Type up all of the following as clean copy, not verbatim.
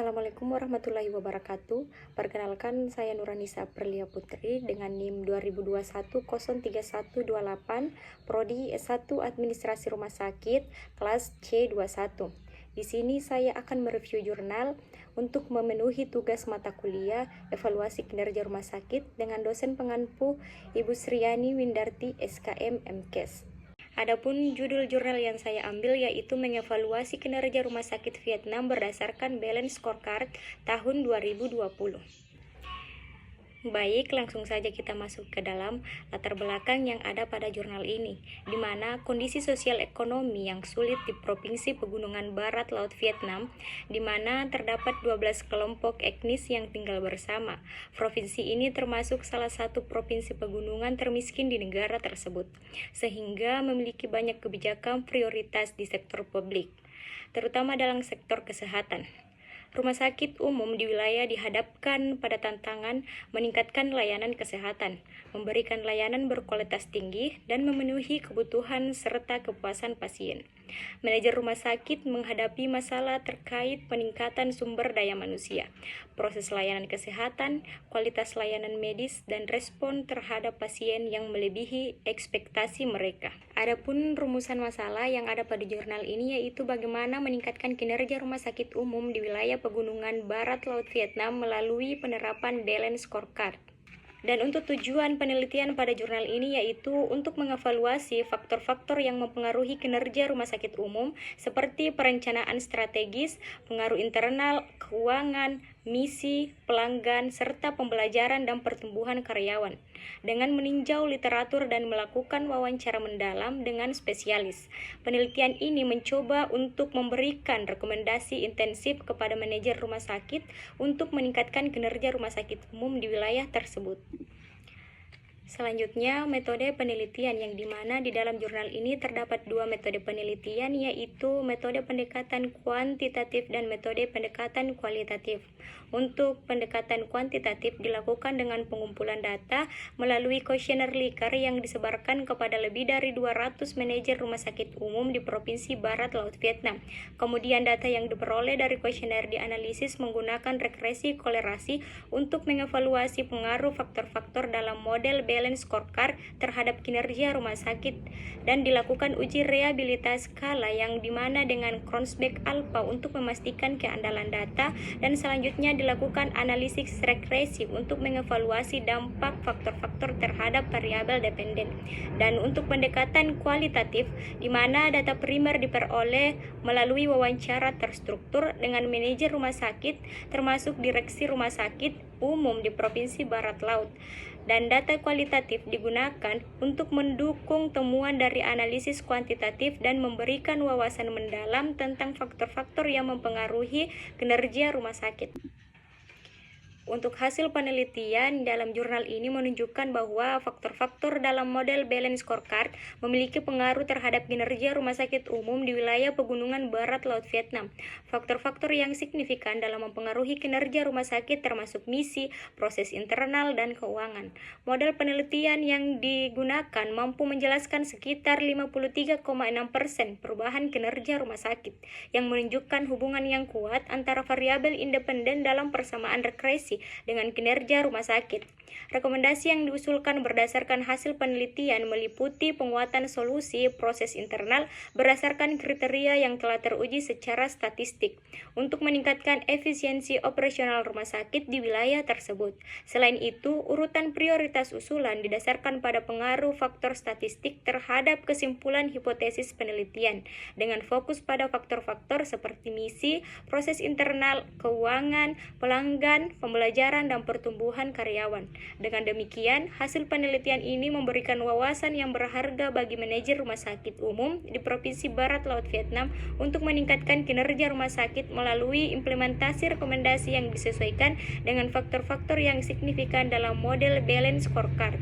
Assalamualaikum warahmatullahi wabarakatuh. Perkenalkan, saya Nuranisa Perlia Putri dengan NIM 2021-03128, Prodi S1 Administrasi Rumah Sakit, kelas C21. Di sini saya akan mereview jurnal untuk memenuhi tugas mata kuliah evaluasi kinerja rumah sakit dengan dosen pengampu Ibu Sriani Windarti SKM MKes. Adapun judul jurnal yang saya ambil yaitu mengevaluasi kinerja rumah sakit Vietnam berdasarkan Balance Scorecard tahun 2020. Baik, langsung saja kita masuk ke dalam latar belakang yang ada pada jurnal ini, di mana kondisi sosial ekonomi yang sulit di Provinsi Pegunungan Barat Laut Vietnam, di mana terdapat 12 kelompok etnis yang tinggal bersama. Provinsi ini termasuk salah satu provinsi pegunungan termiskin di negara tersebut, sehingga memiliki banyak kebijakan prioritas di sektor publik, terutama dalam sektor kesehatan. Rumah sakit umum di wilayah dihadapkan pada tantangan meningkatkan layanan kesehatan, memberikan layanan berkualitas tinggi, dan memenuhi kebutuhan serta kepuasan pasien. Manajer rumah sakit menghadapi masalah terkait peningkatan sumber daya manusia, proses layanan kesehatan, kualitas layanan medis, dan respon terhadap pasien yang melebihi ekspektasi mereka. Adapun rumusan masalah yang ada pada jurnal ini yaitu bagaimana meningkatkan kinerja rumah sakit umum di wilayah Pegunungan Barat Laut Vietnam melalui penerapan Balance Scorecard. Dan untuk tujuan penelitian pada jurnal ini yaitu untuk mengevaluasi faktor-faktor yang mempengaruhi kinerja rumah sakit umum seperti perencanaan strategis, pengaruh internal, keuangan, misi, pelanggan, serta pembelajaran dan pertumbuhan karyawan, dengan meninjau literatur dan melakukan wawancara mendalam dengan spesialis. Penelitian ini mencoba untuk memberikan rekomendasi intensif kepada manajer rumah sakit untuk meningkatkan kinerja rumah sakit umum di wilayah tersebut. Selanjutnya, metode penelitian yang dimana di dalam jurnal ini terdapat dua metode penelitian yaitu metode pendekatan kuantitatif dan metode pendekatan kualitatif. Untuk pendekatan kuantitatif dilakukan dengan pengumpulan data melalui kuesioner Likert yang disebarkan kepada lebih dari 200 manajer rumah sakit umum di Provinsi Barat Laut Vietnam. Kemudian data yang diperoleh dari kuesioner dianalisis menggunakan regresi kolerasi untuk mengevaluasi pengaruh faktor-faktor dalam model Balance Scorecard terhadap kinerja rumah sakit dan dilakukan uji reliabilitas skala yang dimana dengan Kronberg alpha untuk memastikan keandalan data dan selanjutnya dilakukan analisis regresi untuk mengevaluasi dampak faktor-faktor terhadap variabel dependen. Dan untuk pendekatan kualitatif di mana data primer diperoleh melalui wawancara terstruktur dengan manajer rumah sakit termasuk direksi rumah sakit umum di Provinsi Barat Laut. Dan data kualitatif digunakan untuk mendukung temuan dari analisis kuantitatif dan memberikan wawasan mendalam tentang faktor-faktor yang mempengaruhi kinerja rumah sakit. Untuk hasil penelitian dalam jurnal ini menunjukkan bahwa faktor-faktor dalam model Balance Scorecard memiliki pengaruh terhadap kinerja rumah sakit umum di wilayah Pegunungan Barat Laut Vietnam. Faktor-faktor yang signifikan dalam mempengaruhi kinerja rumah sakit termasuk misi, proses internal, dan keuangan. Model penelitian yang digunakan mampu menjelaskan sekitar 53,6% perubahan kinerja rumah sakit, yang menunjukkan hubungan yang kuat antara variabel independen dalam persamaan regresi dengan kinerja rumah sakit. Rekomendasi yang diusulkan berdasarkan hasil penelitian meliputi penguatan solusi proses internal berdasarkan kriteria yang telah teruji secara statistik untuk meningkatkan efisiensi operasional rumah sakit di wilayah tersebut. Selain itu, urutan prioritas usulan didasarkan pada pengaruh faktor statistik terhadap kesimpulan hipotesis penelitian dengan fokus pada faktor-faktor seperti misi, proses internal, keuangan, pelanggan, pembelajaran, dan pertumbuhan karyawan. Dengan demikian, hasil penelitian ini memberikan wawasan yang berharga bagi manajer rumah sakit umum di Provinsi Barat Laut Vietnam untuk meningkatkan kinerja rumah sakit melalui implementasi rekomendasi yang disesuaikan dengan faktor-faktor yang signifikan dalam model Balance Scorecard.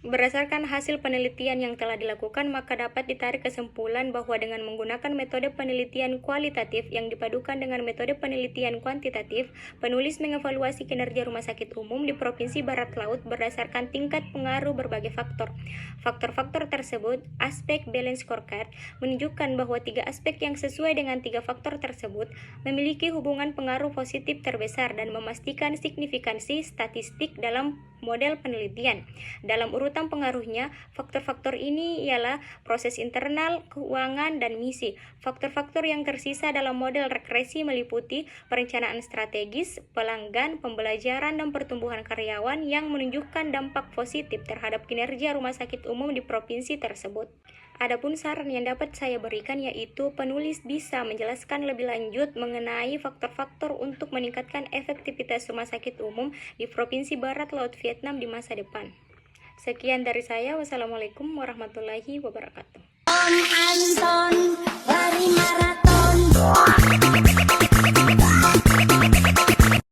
Berdasarkan hasil penelitian yang telah dilakukan, maka dapat ditarik kesimpulan bahwa dengan menggunakan metode penelitian kualitatif yang dipadukan dengan metode penelitian kuantitatif, penulis mengevaluasi kinerja rumah sakit umum di Provinsi Barat Laut berdasarkan tingkat pengaruh berbagai faktor. Faktor-faktor tersebut, aspek balance scorecard, menunjukkan bahwa 3 aspek yang sesuai dengan 3 faktor tersebut memiliki hubungan pengaruh positif terbesar dan memastikan signifikansi statistik dalam model penelitian. Dalam urutan pengaruhnya, faktor-faktor ini ialah proses internal, keuangan, dan misi. Faktor-faktor yang tersisa dalam model regresi meliputi perencanaan strategis, pelanggan, pembelajaran, dan pertumbuhan karyawan yang menunjukkan dampak positif terhadap kinerja rumah sakit umum di provinsi tersebut. Adapun saran yang dapat saya berikan yaitu penulis bisa menjelaskan lebih lanjut mengenai faktor-faktor untuk meningkatkan efektivitas rumah sakit umum di Provinsi Barat Laut Vietnam di masa depan. Sekian dari saya. Wassalamualaikum warahmatullahi wabarakatuh.